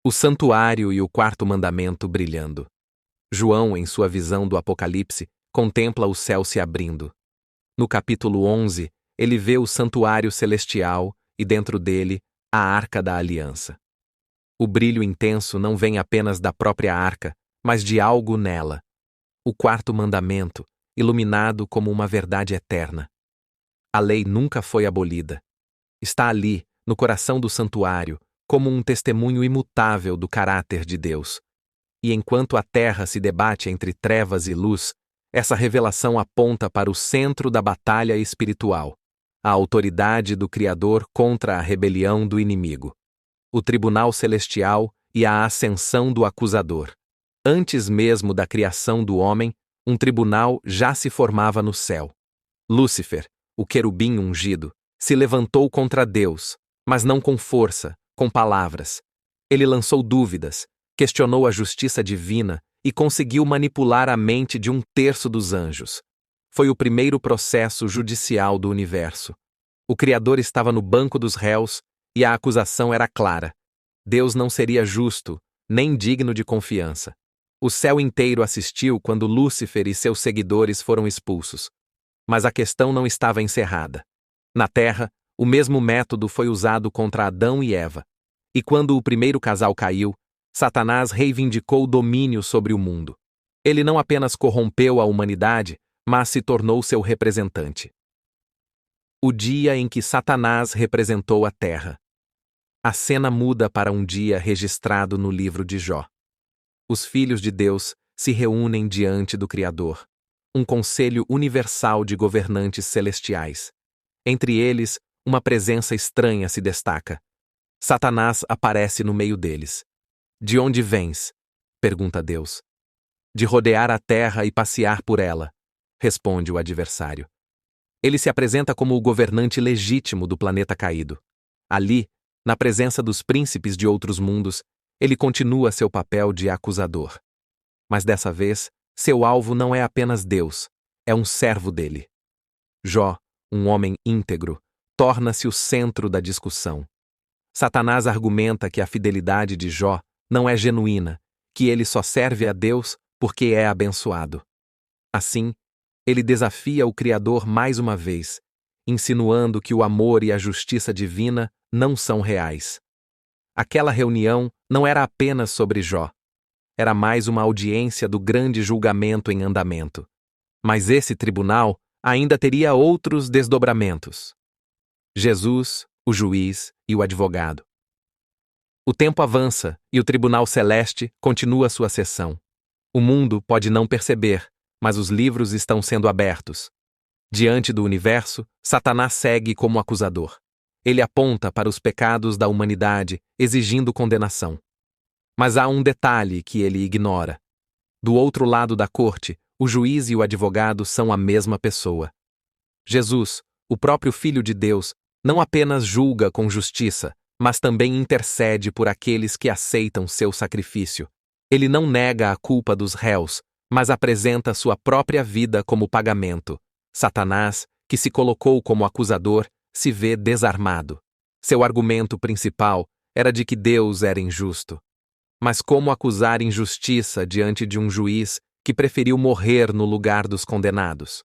O santuário e o quarto mandamento brilhando. João, em sua visão do Apocalipse, contempla o céu se abrindo. No capítulo 11, ele vê o santuário celestial e, dentro dele, a Arca da Aliança. O brilho intenso não vem apenas da própria arca, mas de algo nela. O quarto mandamento, iluminado como uma verdade eterna. A lei nunca foi abolida. Está ali, no coração do santuário, como um testemunho imutável do caráter de Deus. E enquanto a terra se debate entre trevas e luz, essa revelação aponta para o centro da batalha espiritual, a autoridade do Criador contra a rebelião do inimigo. O tribunal celestial e a ascensão do acusador. Antes mesmo da criação do homem, um tribunal já se formava no céu. Lúcifer, o querubim ungido, se levantou contra Deus, mas não com força, com palavras. Ele lançou dúvidas, questionou a justiça divina e conseguiu manipular a mente de 1/3 dos anjos. Foi o primeiro processo judicial do universo. O Criador estava no banco dos réus e a acusação era clara. Deus não seria justo, nem digno de confiança. O céu inteiro assistiu quando Lúcifer e seus seguidores foram expulsos. Mas a questão não estava encerrada. Na Terra, o mesmo método foi usado contra Adão e Eva. E quando o primeiro casal caiu, Satanás reivindicou domínio sobre o mundo. Ele não apenas corrompeu a humanidade, mas se tornou seu representante. O dia em que Satanás representou a Terra. A cena muda para um dia registrado no livro de Jó. Os filhos de Deus se reúnem diante do Criador, um conselho universal de governantes celestiais. Entre eles, uma presença estranha se destaca. Satanás aparece no meio deles. De onde vens? Pergunta Deus. De rodear a terra e passear por ela, responde o adversário. Ele se apresenta como o governante legítimo do planeta caído. Ali, na presença dos príncipes de outros mundos, ele continua seu papel de acusador. Mas dessa vez, seu alvo não é apenas Deus, é um servo dele. Jó, um homem íntegro, torna-se o centro da discussão. Satanás argumenta que a fidelidade de Jó não é genuína, que ele só serve a Deus porque é abençoado. Assim, ele desafia o Criador mais uma vez, insinuando que o amor e a justiça divina não são reais. Aquela reunião não era apenas sobre Jó. Era mais uma audiência do grande julgamento em andamento. Mas esse tribunal ainda teria outros desdobramentos. Jesus, o juiz e o advogado. O tempo avança e o tribunal celeste continua sua sessão. O mundo pode não perceber, mas os livros estão sendo abertos. Diante do universo, Satanás segue como acusador. Ele aponta para os pecados da humanidade, exigindo condenação. Mas há um detalhe que ele ignora. Do outro lado da corte, o juiz e o advogado são a mesma pessoa. Jesus, o próprio Filho de Deus, não apenas julga com justiça, mas também intercede por aqueles que aceitam seu sacrifício. Ele não nega a culpa dos réus, mas apresenta sua própria vida como pagamento. Satanás, que se colocou como acusador, se vê desarmado. Seu argumento principal era de que Deus era injusto. Mas como acusar injustiça diante de um juiz que preferiu morrer no lugar dos condenados?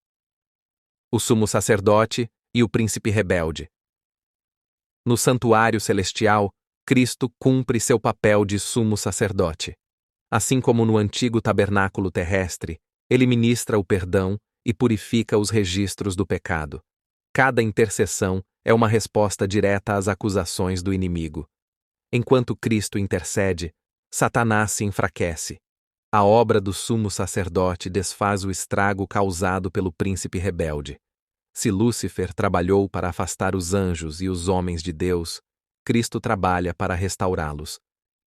O sumo sacerdote e o príncipe rebelde. No santuário celestial, Cristo cumpre seu papel de sumo sacerdote. Assim como no antigo tabernáculo terrestre, ele ministra o perdão e purifica os registros do pecado. Cada intercessão é uma resposta direta às acusações do inimigo. Enquanto Cristo intercede, Satanás se enfraquece. A obra do sumo sacerdote desfaz o estrago causado pelo príncipe rebelde. Se Lúcifer trabalhou para afastar os anjos e os homens de Deus, Cristo trabalha para restaurá-los.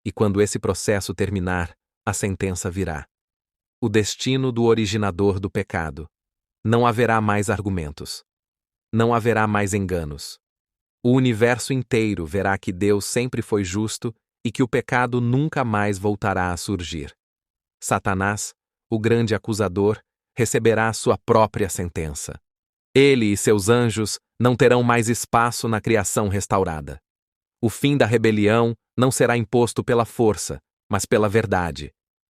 E quando esse processo terminar, a sentença virá. O destino do originador do pecado. Não haverá mais argumentos. Não haverá mais enganos. O universo inteiro verá que Deus sempre foi justo e que o pecado nunca mais voltará a surgir. Satanás, o grande acusador, receberá sua própria sentença. Ele e seus anjos não terão mais espaço na criação restaurada. O fim da rebelião não será imposto pela força, mas pela verdade.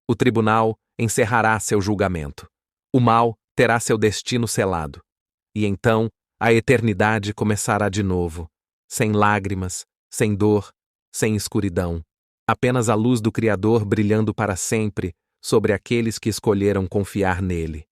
O tribunal encerrará seu julgamento. O mal terá seu destino selado. E então a eternidade começará de novo, sem lágrimas, sem dor, sem escuridão. Apenas a luz do Criador brilhando para sempre sobre aqueles que escolheram confiar nele.